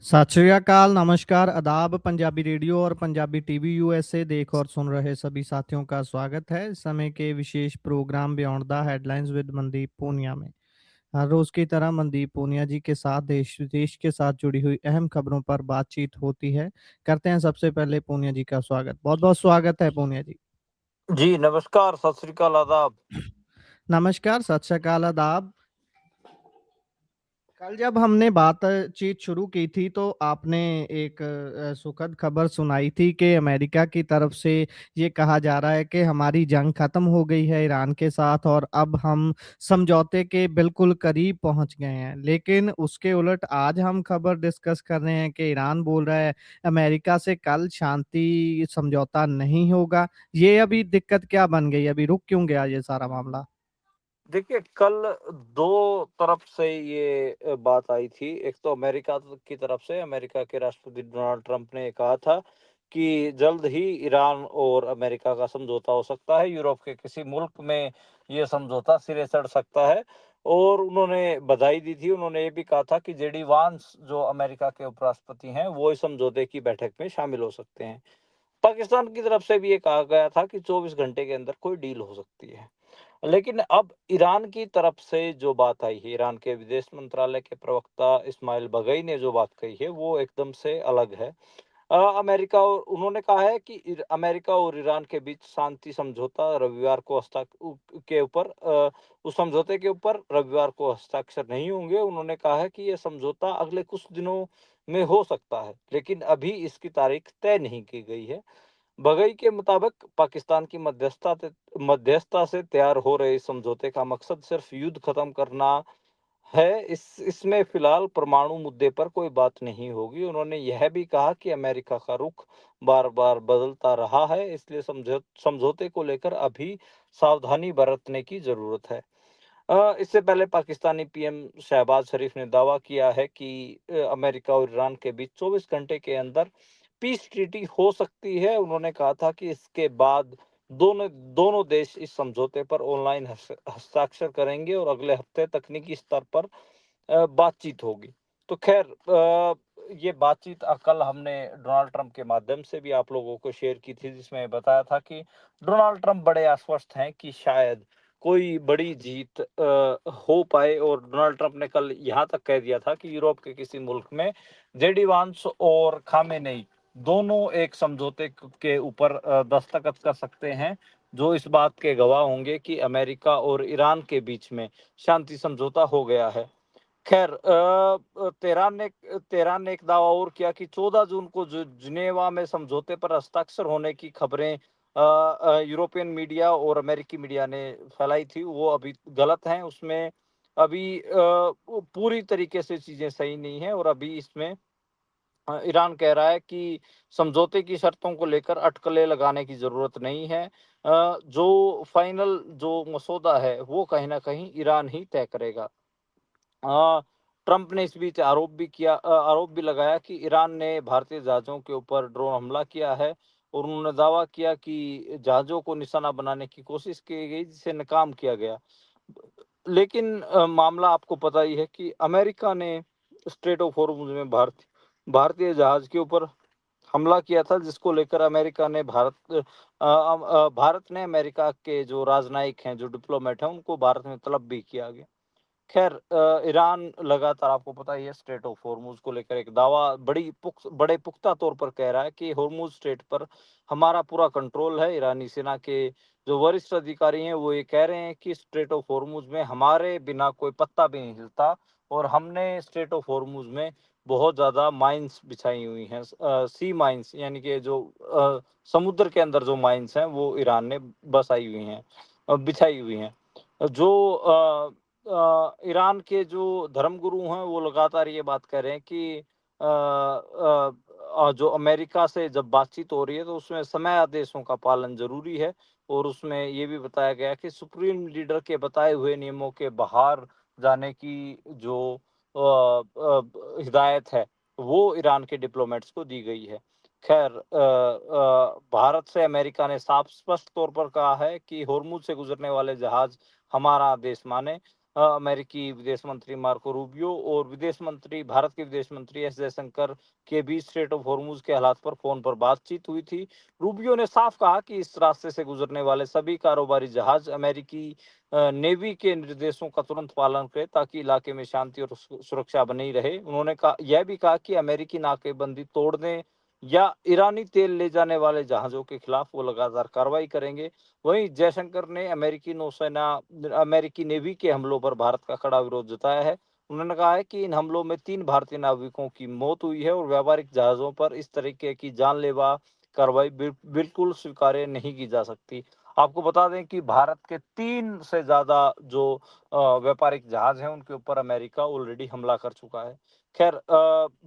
सत श्री अकाल, नमस्कार, आदाब। पंजाबी रेडियो और पंजाबी टीवी यूएसए देख और सुन रहे सभी साथियों का स्वागत है इस समय के विशेष programme beyond the headlines with Mandeep Punia में। हर रोज की तरह मनदीप पूनिया जी के साथ देश विदेश के साथ जुड़ी हुई अहम खबरों पर बातचीत होती है। करते हैं सबसे पहले पूनिया जी का स्वागत। बहुत बहुत स्वागत है पूनिया जी। जी, नमस्कार, सत श्री अकाल, आदाब। नमस्कार, सत श्री अकाल, आदाब। कल जब हमने बातचीत शुरू की थी तो आपने एक सुखद खबर सुनाई थी कि अमेरिका की तरफ से ये कहा जा रहा है कि हमारी जंग खत्म हो गई है ईरान के साथ और अब हम समझौते के बिल्कुल करीब पहुंच गए हैं। लेकिन उसके उलट आज हम खबर डिस्कस कर रहे हैं कि ईरान बोल रहा है अमेरिका से कल शांति समझौता नहीं होगा। ये अभी दिक्कत क्या बन गई? अभी रुक क्यों गया ये सारा मामला? देखिए, कल 2 तरफ से ये बात आई थी। एक तो अमेरिका की तरफ से अमेरिका के राष्ट्रपति डोनाल्ड ट्रंप ने कहा था कि जल्द ही ईरान और अमेरिका का समझौता हो सकता है। यूरोप के किसी मुल्क में ये समझौता सिरे चढ़ सकता है और उन्होंने बधाई दी थी। उन्होंने ये भी कहा था कि जेडी वांस जो अमेरिका के उपराष्ट्रपति हैं, वो इस समझौते की बैठक में शामिल हो सकते हैं। पाकिस्तान की तरफ से भी ये कहा गया था कि 24 घंटे के अंदर कोई डील हो सकती है। लेकिन अब ईरान की तरफ से जो बात आई है, ईरान के विदेश मंत्रालय के प्रवक्ता इस्माइल बगई ने जो बात कही है, वो एकदम से अलग है। अमेरिका और उन्होंने कहा है कि अमेरिका और ईरान के बीच शांति समझौता रविवार को के ऊपर उस समझौते के ऊपर रविवार को हस्ताक्षर नहीं होंगे। उन्होंने कहा है कि यह समझौता अगले कुछ दिनों में हो सकता है, लेकिन अभी इसकी तारीख तय नहीं की गई है। बगई के मुताबिक पाकिस्तान की मध्यस्थता से तैयार हो रहे इस समझौते का मकसद सिर्फ युद्ध खत्म करना है। इसमें फिलहाल परमाणु मुद्दे पर कोई बात नहीं होगी। उन्होंने यह भी कहा कि अमेरिका का रुख बार-बार बदलता रहा है, इसलिए समझौते को लेकर अभी सावधानी बरतने की ज़रूरत है। इससे पहले पाकिस्तानी पीएम शहबाज शरीफ ने दावा किया है कि अमेरिका और ईरान के बीच 24 घंटे के अंदर पीस ट्रीटी हो सकती है। उन्होंने कहा था कि इसके बाद दोनों दोनों देश इस समझौते पर ऑनलाइन हस्ताक्षर करेंगे और अगले हफ्ते तकनीकी स्तर पर बातचीत होगी। तो खैर, ये बातचीत कल हमने डोनाल्ड ट्रंप के माध्यम से भी आप लोगों को शेयर की थी, जिसमें बताया था कि डोनाल्ड ट्रंप बड़े आश्वस्त हैं कि शायद कोई बड़ी जीत हो पाए। और डोनाल्ड ट्रंप ने कल यहाँ तक कह दिया था कि यूरोप के किसी मुल्क में जेडी वांस और खामेनेई दोनों एक समझौते के ऊपर दस्तखत कर सकते हैं, जो इस बात के गवाह होंगे कि अमेरिका और ईरान के बीच में शांति समझौता हो गया है। खैर, तेहरान ने एक दावा और किया कि 14 जून को जिनेवा में समझौते पर हस्ताक्षर होने की खबरें यूरोपियन मीडिया और अमेरिकी मीडिया ने फैलाई थी, वो अभी गलत हैं। उसमें अभी पूरी तरीके से चीजें सही नहीं है और अभी इसमें ईरान कह रहा है कि समझौते की शर्तों को लेकर अटकलें लगाने की जरूरत नहीं है। जो फाइनल जो मसौदा है, वो कहीं ना कहीं ईरान ही तय करेगा। अ, ट्रंप ने इस बीच आरोप भी लगाया कि ईरान ने भारतीय जहाज़ों के ऊपर ड्रोन हमला किया है और उन्होंने दावा किया कि जहाज़ों को निशाना बनाने की कोशिश की गई, जिसे नाकाम किया गया। लेकिन मामला आपको पता ही है कि अमेरिका ने स्ट्रेट ऑफ हॉर्मुज़ में भारतीय जहाज़ के ऊपर हमला किया था, जिसको लेकर भारत ने अमेरिका के जो राजनयिक हैं, जो डिप्लोमेट हैं, उनको भारत में तलब भी किया गया। खैर, ईरान लगातार आपको पता ही है स्ट्रेट ऑफ हॉर्मुज़ को लेकर एक दावा बड़े पुख्ता तौर पर कह रहा है कि हॉर्मुज़ स्ट्रेट पर हमारा पूरा कंट्रोल है। ईरानी सेना के जो वरिष्ठ अधिकारी हैं, वो ये कह रहे हैं कि स्ट्रेट ऑफ हॉर्मुज़ में हमारे बिना कोई पत्ता भी नहीं हिलता और हमने स्ट्रेट ऑफ हॉर्मुज़ में बहुत ज़्यादा माइन्स बिछाई हुई हैं। सी माइन्स, यानी कि जो समुद्र के अंदर जो माइन्स हैं, वो ईरान ने बिछाई हुई हैं। जो ईरान के जो धर्मगुरु हैं, वो लगातार ये बात कह रहे हैं कि जो अमेरिका से जब बातचीत हो रही है, तो उसमें समय आदेशों का पालन ज़रूरी है और उसमें ये भी बताया गया कि सुप्रीम लीडर के बताए हुए नियमों के बाहर जाने की जो हिदायत है, वो ईरान के डिप्लोमेट्स को दी गई है। खैर, भारत से अमेरिका ने साफ स्पष्ट तौर पर कहा है कि हॉर्मुज़ से गुजरने वाले जहाज़ हमारा आदेश माने। अमेरिकी विदेश मंत्री मार्को रूबियो और विदेश मंत्री भारत के विदेश मंत्री एस जयशंकर के बीच स्ट्रेट ऑफ हॉर्मुज के हालात पर फोन पर बातचीत हुई थी। रूबियो ने साफ कहा कि इस रास्ते से गुजरने वाले सभी कारोबारी जहाज अमेरिकी नेवी के निर्देशों का तुरंत पालन करें ताकि इलाके में शांति और सुरक्षा बनी रहे। उन्होंने यह भी कहा कि अमेरिकी नाकेबंदी तोड़ने या ईरानी तेल ले जाने वाले जहाजों के खिलाफ वो लगातार कार्रवाई करेंगे। वहीं जयशंकर ने अमेरिकी नेवी के हमलों पर भारत का कड़ा विरोध जताया है। उन्होंने कहा है कि इन हमलों में 3 भारतीय नाविकों की मौत हुई है और व्यापारिक जहाजों पर इस तरीके की जानलेवा कार्रवाई बिल्कुल स्वीकार्य नहीं की जा सकती। आपको बता दें कि भारत के 3 से ज़्यादा जो व्यापारिक जहाज हैं, उनके ऊपर अमेरिका ऑलरेडी हमला कर चुका है। खैर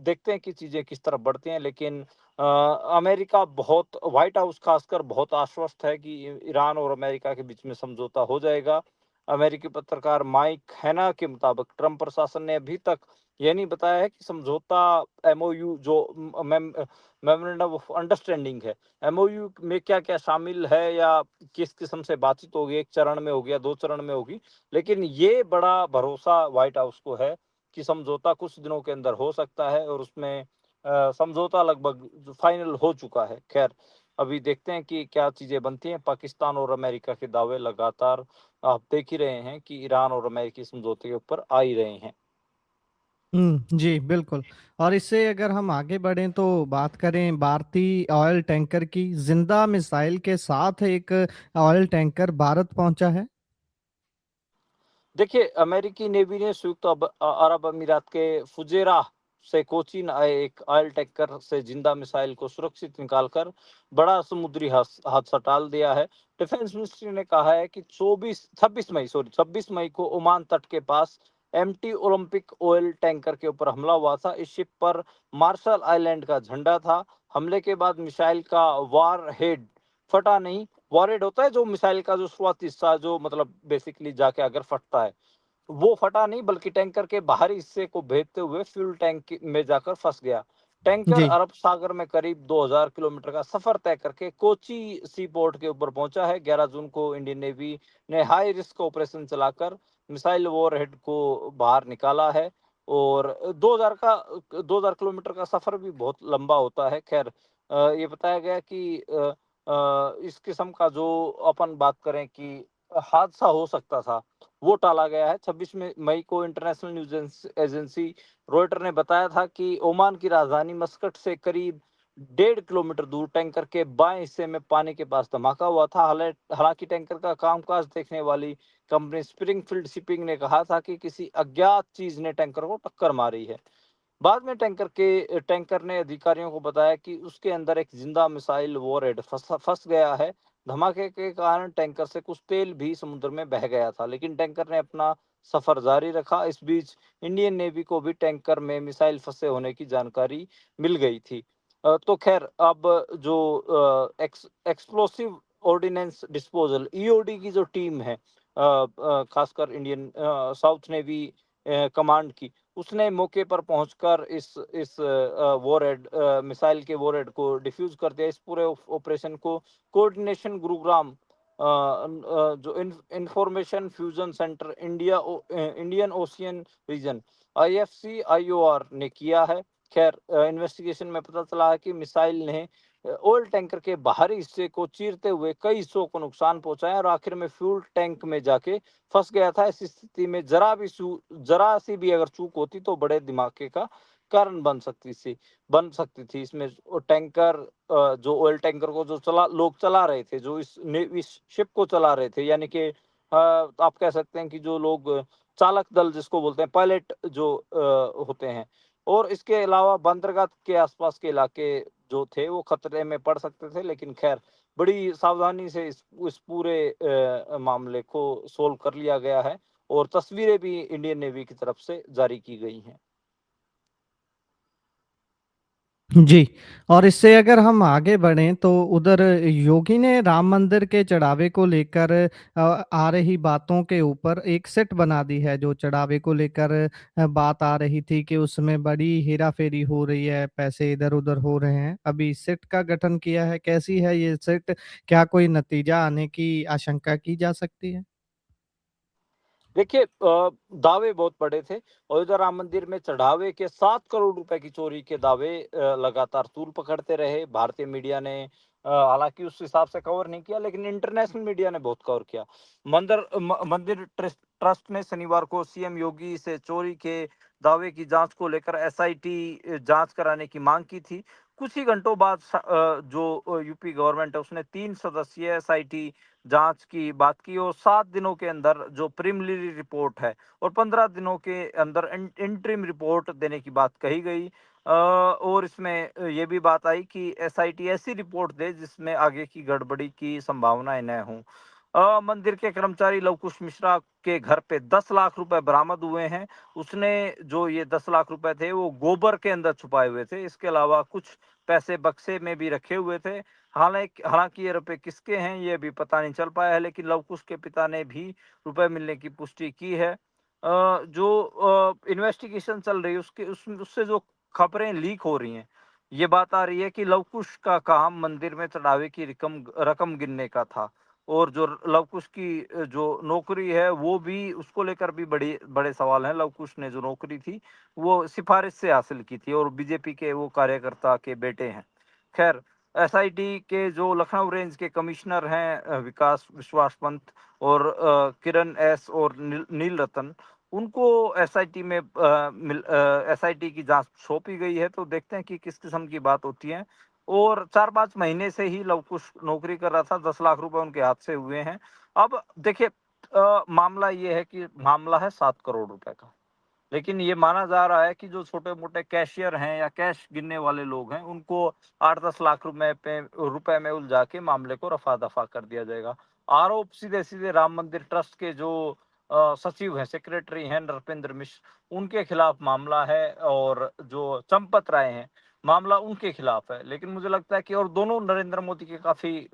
देखते हैं कि चीज़ें किस तरफ बढ़ती हैं, लेकिन अमेरिका बहुत व्हाइट हाउस खासकर बहुत आश्वस्त है कि ईरान और अमेरिका के बीच में समझौता हो जाएगा। अमेरिकी पत्रकार माइक हैना के मुताबिक ट्रंप प्रशासन ने अभी तक ये नहीं बताया है कि समझौता एमओयू जो मेमोरेंडम ऑफ अंडरस्टैंडिंग है, एमओयू में क्या-क्या शामिल है या किस किस्म से बातचीत होगी, 1 चरण में होगी या 2 चरण में होगी। लेकिन ये बड़ा भरोसा व्हाइट हाउस को है कि समझौता कुछ दिनों के अंदर हो सकता है और उसमें समझौता लगभग फाइनल हो चुका है। खैर अभी देखते हैं कि क्या चीज़ें बनती हैं। पाकिस्तान और अमेरिका के दावे लगातार आप देख ही रहे हैं कि ईरान और अमेरिकी समझौते के ऊपर आ ही रहे हैं। जी, बिल्कुल। और इससे अगर हम आगे बढ़ें तो बात करें भारतीय ऑयल टैंकर की, ज़िंदा मिसाइल के साथ एक ऑयल टैंकर भारत पहुँचा है। देखिए, अमेरिकी नेवी ने संयुक्त अरब अमीरात के फुजेराह से कोचीन आए एक ऑयल टैंकर से जिंदा मिसाइल को सुरक्षित निकालकर बड़ा समुद्री हादसा टाल दिया है। डिफेंस मिनिस्ट्री ने कहा है कि 26 मई को ओमान तट के पास एमटी ओलंपिक ऑयल टैंकर के ऊपर हमला हुआ था। इस शिप पर मार्शल आइलैंड का झंडा था। हमले के बाद मिसाइल का वार हेड फटा नहीं। वॉरहेड होता है जो मिसाइल का जो शुरुआती हिस्सा जो मतलब बेसिकली जाके अगर फटता है, वो फटा नहीं बल्कि टैंकर के बाहरी हिस्से को भेदते हुए फ्यूल टैंक में जाकर फंस गया। टैंकर जी। अरब सागर में करीब 2000 किलोमीटर का सफर तय करके कोची सी पोर्ट के ऊपर पहुंचा है। 11 जून को इंडियन नेवी ने हाई रिस्क ऑपरेशन चलाकर मिसाइल वॉरहेड को बाहर निकाला है। और 2000 किलोमीटर का सफर भी बहुत लंबा होता है। खैर ये बताया गया कि इस किस्म का जो अपन बात करें कि हादसा हो सकता था, वो टाला गया है। 26 मई को इंटरनेशनल न्यूज़ एजेंसी रॉयटर ने बताया था कि ओमान की राजधानी मस्कट से करीब 1.5 किलोमीटर दूर टैंकर के बाएं हिस्से में पानी के पास धमाका हुआ था। हालांकि टैंकर का कामकाज देखने वाली कंपनी स्प्रिंगफील्ड शिपिंग ने कहा था कि किसी अज्ञात चीज ने टैंकर को टक्कर मारी है। बाद में टैंकर ने अधिकारियों को बताया कि उसके अंदर एक जिंदा मिसाइल वॉरहेड फंस गया है। धमाके के कारण टैंकर से कुछ तेल भी समुद्र में बह गया था, लेकिन टैंकर ने अपना सफर जारी रखा। इस बीच इंडियन नेवी को भी टैंकर में मिसाइल फंसे होने की जानकारी मिल गई थी। तो खैर अब जो एक्सप्लोसिव ऑर्डिनेंस डिस्पोजल ईओडी की जो टीम है, खासकर इंडियन साउथ नेवी कमांड की, उसने मौके पर पहुंचकर इस वॉरहेड मिसाइल के वॉरहेड को डिफ्यूज कर दिया। इस पूरे ऑपरेशन को कोऑर्डिनेशन गुरुग्राम जो information fusion centre Indian Ocean region IFC-IOR ने किया है। खैर इन्वेस्टिगेशन में पता चला है कि मिसाइल ने ऑयल टैंकर के बाहरी हिस्से को चीरते हुए कई हिस्सों को नुकसान पहुंचाया और आखिर में फ्यूल टैंक में जाके फंस गया था। इस स्थिति में जरा सी भी अगर चूक होती तो बड़े धमाके का कारण बन सकती थी। इसमें टैंकर जो ऑयल टैंकर को जो लोग चला रहे थे, जो इस शिप को चला रहे थे, यानी कि आप कह सकते हैं कि जो लोग चालक दल जिसको बोलते हैं, पायलट जो होते हैं, और इसके अलावा बंदरगाह के आसपास के इलाके जो थे वो खतरे में पड़ सकते थे। लेकिन खैर बड़ी सावधानी से इस पूरे मामले को सोल्व कर लिया गया है और तस्वीरें भी इंडियन नेवी की तरफ से जारी की गई हैं। जी। और इससे अगर हम आगे बढ़ें तो उधर योगी ने राम मंदिर के चढ़ावे को लेकर आ रही बातों के ऊपर एक सेट बना दी है। जो चढ़ावे को लेकर बात आ रही थी कि उसमें बड़ी हेरा-फेरी हो रही है, पैसे इधर-उधर हो रहे हैं। अभी सेट का गठन किया है, कैसी है ये सेट? क्या कोई नतीजा आने की आशंका की जा सकती है? देखिए दावे बहुत बड़े थे। अयोध्या राम मंदिर में चढ़ावे के 7 करोड़ रुपए की चोरी के दावे लगातार तूल पकड़ते रहे। भारतीय मीडिया ने हालाँकि उस हिसाब से कवर नहीं किया, लेकिन इंटरनेशनल मीडिया ने बहुत कवर किया। मंदिर ट्रस्ट ने शनिवार को सीएम योगी से चोरी के दावे की जाँच को लेकर एसआईटी जाँच कराने की माँग की थी। कुछ ही घंटों बाद जो यूपी गवर्नमेंट है उसने 3 सदस्यीय एसआईटी जांच की बात की और 7 दिनों के अंदर जो प्रिलिमिनरी रिपोर्ट है और 15 दिनों के अंदर इंटरिम रिपोर्ट देने की बात कही गई। और इसमें ये भी बात आई कि एसआईटी ऐसी रिपोर्ट दे जिसमें आगे की गड़बड़ी की संभावनाएं न हों। मंदिर के कर्मचारी लवकुश मिश्रा के घर पे 10 लाख रुपए बरामद हुए हैं। उसने जो ये 10 लाख रुपए थे वो गोबर के अंदर छुपाए हुए थे। इसके अलावा कुछ पैसे बक्से में भी रखे हुए थे। हालांकि ये रुपए किसके हैं ये भी पता नहीं चल पाया है, लेकिन लवकुश के पिता ने भी रुपए मिलने की पुष्टि की है। जो इन्वेस्टिगेशन चल रही है उससे जो खबरें लीक हो रही हैं, ये बात आ रही है कि लवकुश का काम मंदिर में चढ़ावे की रकम रकम गिनने का था। और जो लवकुश की जो नौकरी है वो भी उसको लेकर भी बड़ी बड़े सवाल हैं। लवकुश ने जो नौकरी थी वो सिफारिश से हासिल की थी और बीजेपी के वो कार्यकर्ता के बेटे हैं। खैर, एसआईटी के जो लखनऊ रेंज के कमिश्नर हैं विकास विश्वास पंत और किरण एस और नील रतन, उनको एसआईटी में एसआईटी की जांच सौंपी गई है। तो देखते हैं कि किस किस्म की बात होती है। और 4-5 महीने से ही लवकुश नौकरी कर रहा था। 10 लाख रुपए उनके हाथ से हुए हैं। अब देखिए मामला ये है कि मामला है 7 करोड़ रुपए का। लेकिन ये माना जा रहा है कि जो छोटे-मोटे कैशियर हैं या कैश गिनने वाले लोग हैं, उनको 8-10 लाख रुपए में उलझा के मामले को रफा-दफा कर दिया जाएगा। आरोप सीधे-सीधे राम मंदिर ट्रस्ट के जो सचिव हैं, सेक्रेटरी हैं नृपेंद्र मिश्र, उनके खिलाफ मामला है और जो चंपत राय हैं, मामला उनके खिलाफ है। लेकिन मुझे लगता है कि और दोनों नरेंद्र मोदी के काफ़ी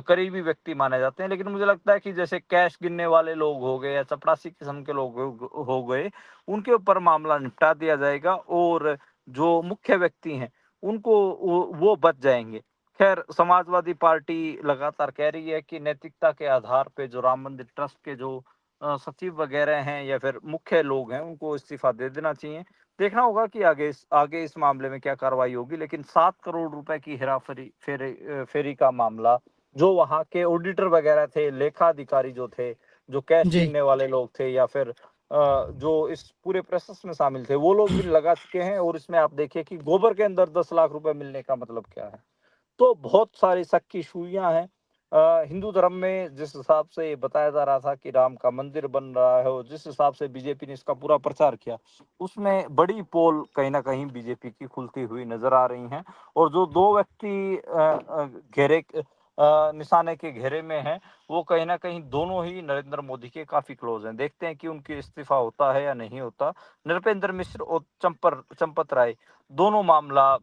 करीबी व्यक्ति माने जाते हैं। लेकिन मुझे लगता है कि जैसे कैश गिनने वाले लोग हो गए या चपरासी किस्म के लोग हो गए, उनके ऊपर मामला निपटा दिया जाएगा और जो मुख्य व्यक्ति हैं, उनको वो बच जाएँगे। ख़ैर, समाजवादी पार्टी लगातार कह रही है कि नैतिकता के आधार पे जो राम मंदिर ट्रस्ट के जो सचिव वगैरह हैं या फिर मुख्य लोग हैं, उनको इस्तीफ़ा दे देना चाहिए। देखना होगा कि आगे इस मामले में क्या कार्रवाई होगी। लेकिन 7 करोड़ रुपए की फेरी का मामला, जो वहाँ के ऑडिटर वगैरह थे, लेखा अधिकारी जो थे, जो कैश जी। गिनने वाले लोग थे या फिर जो इस पूरे प्रोसेस में शामिल थे, वो लोग भी लगा चुके हैं। और इसमें आप देखिए कि गोबर के अंदर 10 लाख रुपए मिलने का मतलब क्या है। तो बहुत सारी शक की सुइयाँ हैं। हिंदू धर्म में जिस हिसाब से बताया जा रहा था कि राम का मंदिर बन रहा है और जिस हिसाब से बीजेपी ने इसका पूरा प्रचार किया, उसमें बड़ी पोल कहीं न कहीं बीजेपी की खुलती हुई नज़र आ रही हैं। और जो 2 व्यक्ति निशाने के घेरे में हैं, वो कहीं न कहीं दोनों ही नरेंद्र मोदी के काफ़ी क्लोज़ हैं। देखते हैं कि उनकी इस्तीफ़ा होता है या नहीं होता। नृपेंद्र मिश्र और चंपत राय, दोनों मामला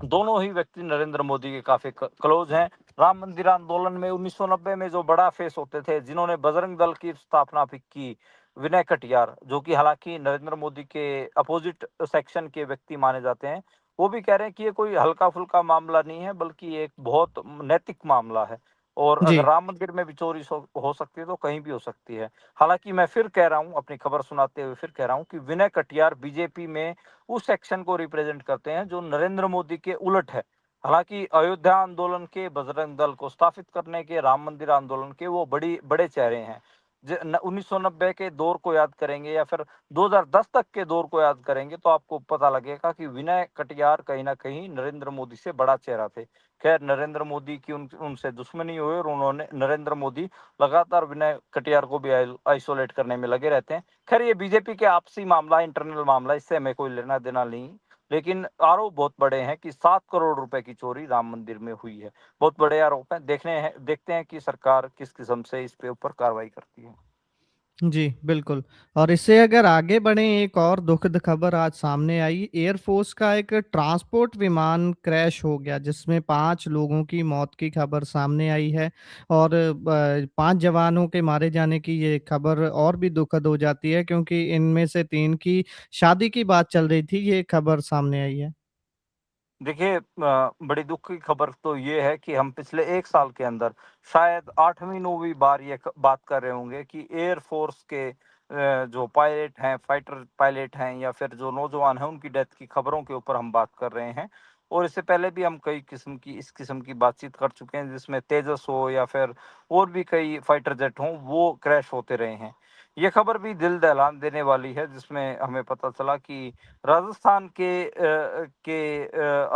दोनों ही व्यक्ति नरेंद्र मोदी के काफ़ी क्लोज हैं। राम मंदिर आंदोलन में 1990 में जो बड़ा फेस होते थे, जिन्होंने बजरंग दल की स्थापना भी की, विनय कटियार, जो कि हालाँकि नरेंद्र मोदी के अपोज़िट सेक्शन के व्यक्ति माने जाते हैं, वो भी कह रहे हैं कि ये कोई हल्का-फुल्का मामला नहीं है, बल्कि ये एक बहुत नैतिक मामला है। और अगर जी। राम मंदिर में भी चोरी हो सकती है, तो कहीं भी हो सकती है। हालाँकि मैं फिर कह रहा हूँ, अपनी खबर सुनाते हुए फिर कह रहा हूँ कि विनय कटियार बीजेपी में उस सेक्शन को रिप्रेजेंट करते हैं जो नरेंद्र मोदी के उलट है। हालाँकि अयोध्या आंदोलन के, बजरंग दल को स्थापित करने के, राम मंदिर आंदोलन के वो बड़े चेहरे हैं। 1990 के दौर को याद करेंगे या फिर 2010 तक के दौर को याद करेंगे तो आपको पता लगेगा कि विनय कटियार कहीं न कहीं नरेंद्र मोदी से बड़ा चेहरा थे। खैर, नरेंद्र मोदी की उनसे दुश्मनी हुई और उन्होंने नरेंद्र मोदी लगातार विनय कटियार को भी आइसोलेट करने में लगे रहते हैं। खैर, ये बीजेपी के आपसी मामला, इंटरनल मामला, इससे हमें कोई लेना-देना नहीं। लेकिन आरोप बहुत बड़े हैं कि 7 करोड़ रुपए की चोरी राम मंदिर में हुई है। बहुत बड़े आरोप हैं। देखते हैं कि सरकार किस किस्म से इस पे ऊपर कार्रवाई करती है। जी, बिल्कुल। और इससे अगर आगे बढ़ें, एक और दुखद खबर आज सामने आई। एयरफ़ोर्स का एक ट्रांसपोर्ट विमान क्रैश हो गया जिसमें 5 लोगों की मौत की खबर सामने आई है। और 5 जवानों के मारे जाने की ये खबर और भी दुखद हो जाती है क्योंकि इनमें से 3 की शादी की बात चल रही थी, ये खबर सामने आई है। देखिए बड़ी दुःख की खबर तो ये है कि हम पिछले 1 साल के अंदर शायद 8वीं-9वीं बार ये क बात कर रहे होंगे कि एयर फ़ोर्स के जो पायलट हैं, फाइटर पायलट हैं या फिर जो नौजवान हैं, उनकी डेथ की खबरों के ऊपर हम बात कर रहे हैं। और इससे पहले भी हम कई किस्म की इस किस्म की बातचीत कर चुके हैं, जिसमें तेजस हो या फिर और भी कई फाइटर जेट हों, वो क्रैश होते रहे हैं। ये खबर भी दिल दहला देने वाली है, जिसमें हमें पता चला कि राजस्थान के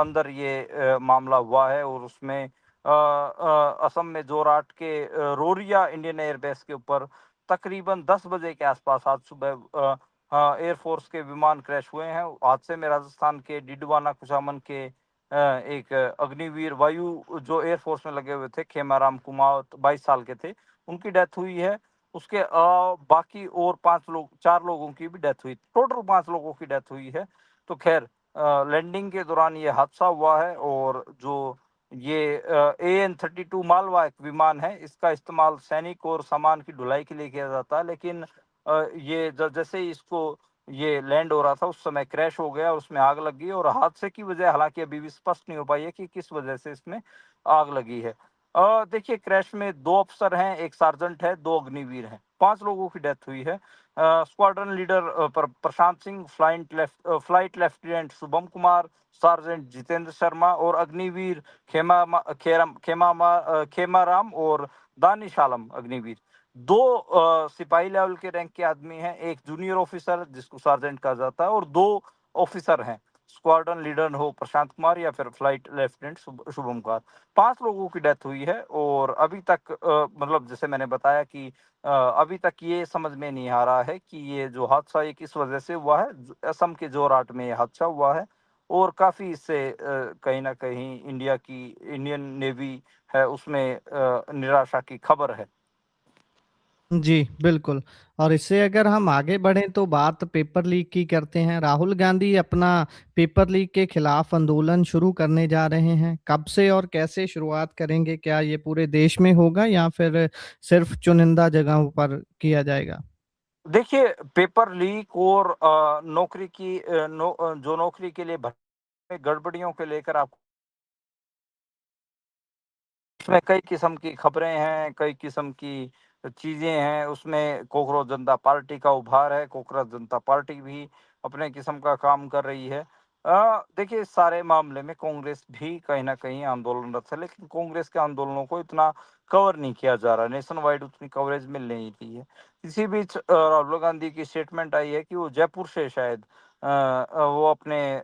अंदर ये मामला हुआ है और उसमें असम में जोरहाट के रोरिया इंडियन एयरबेस के ऊपर तकरीबन 10 बजे के आसपास आज सुबह एयरफोर्स के विमान क्रैश हुए हैं। हादसे में राजस्थान के डिडवाना कुचामन के एक अग्निवीर वायु जो एयरफोर्स में लगे हुए थे, खेमाराम कुमार 22 साल के थे, उनकी डेथ हुई है। उसके बाकी और 5 लोग 4 लोगों की भी डेथ हुई। टोटल 5 लोगों की डेथ हुई है। तो ख़ैर लैंडिंग के दौरान ये हादसा हुआ है और जो ये AN-32 मालवाहक विमान है, इसका इस्तेमाल सैनिक और सामान की ढुलाई के लिए किया जाता है। लेकिन ये जैसे ही इसको ये लैंड हो रहा था, उस समय क्रैश हो गया और उसमें आग लग गई और हादसे की वजह हालाँकि अभी भी स्पष्ट नहीं हो पाई है कि किस वजह से इसमें आग लगी है। देखिए क्रैश में 2 अफ़सर हैं, 1 सार्जेंट है, 2 अग्निवीर हैं। 5 लोगों की डेथ हुई है। Squadron leader Prashant Singh, flight lieutenant Shubham Kumar, sergeant Jitendra Sharma और अग्निवीर खेमाराम और दानिश आलम अग्निवीर। 2 सिपाही लेवल के रैंक के आदमी हैं, 1 जूनियर ऑफिसर जिसको सार्जेंट कहा जाता है और 2 ऑफिसर हैं। स्क्वाड्रन लीडर हो प्रशांत कुमार या फिर फ्लाइट लेफ्टिनेंट शुभम कुमार। 5 लोगों की डेथ हुई है और अभी तक मतलब जैसे मैंने बताया कि अभी तक ये समझ में नहीं आ रहा है कि ये जो हादसा ये किस वजह से हुआ है। असम के जोरहाट में ये हादसा हुआ है और काफ़ी इससे कहीं न कहीं इंडियन नेवी है उसमें निराशा की खबर है। जी, बिल्कुल। और इससे अगर हम आगे बढ़ें तो बात पेपर लीक की करते हैं। राहुल गांधी अपना पेपर लीक के खिलाफ आंदोलन शुरू करने जा रहे हैं। कब से और कैसे शुरुआत करेंगे? क्या ये पूरे देश में होगा या फिर सिर्फ चुनिंदा जगहों पर किया जाएगा? देखिए, पेपर लीक और जो नौकरी के लिए भर्ती में गड़बड़ियों को लेकर आप उसमें कई किस्म की खबरें हैं, कई किस्म की चीज़ें हैं, उसमें कोकरोच जनता पार्टी का उभार है, कोकरोच जनता पार्टी भी अपने किस्म का काम कर रही है। देखिए इस सारे मामले में कांग्रेस भी कहीं न कहीं आंदोलनरत है, लेकिन कांग्रेस के आंदोलनों को इतना कवर नहीं किया जा रहा, नेशन वाइड उतनी कवरेज मिल नहीं रही है। इसी बीच राहुल गांधी की स्टेटमेंट आई है कि वो जयपुर से शायद वो अपने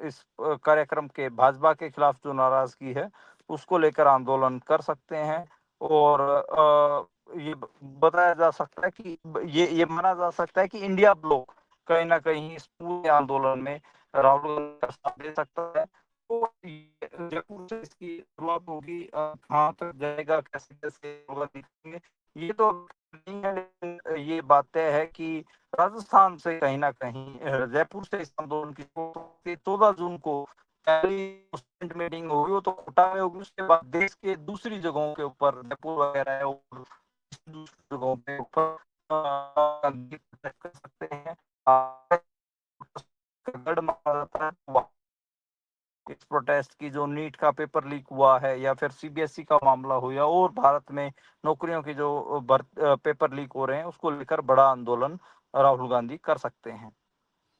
इस कार्यक्रम के भाजपा के खिलाफ जो नाराज़गी है उसको लेकर आंदोलन कर सकते हैं और ये बताया जा सकता है कि ये माना जा सकता है कि इंडिया ब्लॉक कहीं न कहीं इस पूरे आंदोलन में राहुल गांधी का साथ दे सकता है। तो ये जयपुर से इसकी शुरुआत होगी कहाँ तक जाएगा, कैसे-कैसे राहुल गांधी करेंगे, ये तो नहीं है लेकिन ये बात तय है कि राजस्थान से कहीं न कहीं जयपुर से इस आंदोलन की 14 जून को पहली मीटिंग होगी वो तो कोटा में होगी, उसके बाद देश के दूसरी जगहों के ऊपर जयपुर वगैरह है और दूसरी जगहों पे ऊपर कर सकते हैं। गढ़ माना जाता है वहाँ इस प्रोटेस्ट की जो नीट का पेपर लीक हुआ है या फिर सीबीएसई का मामला हो या और भारत में नौकरियों की जो पेपर लीक हो रहे हैं उसको लेकर बड़ा आंदोलन राहुल गांधी कर सकते हैं।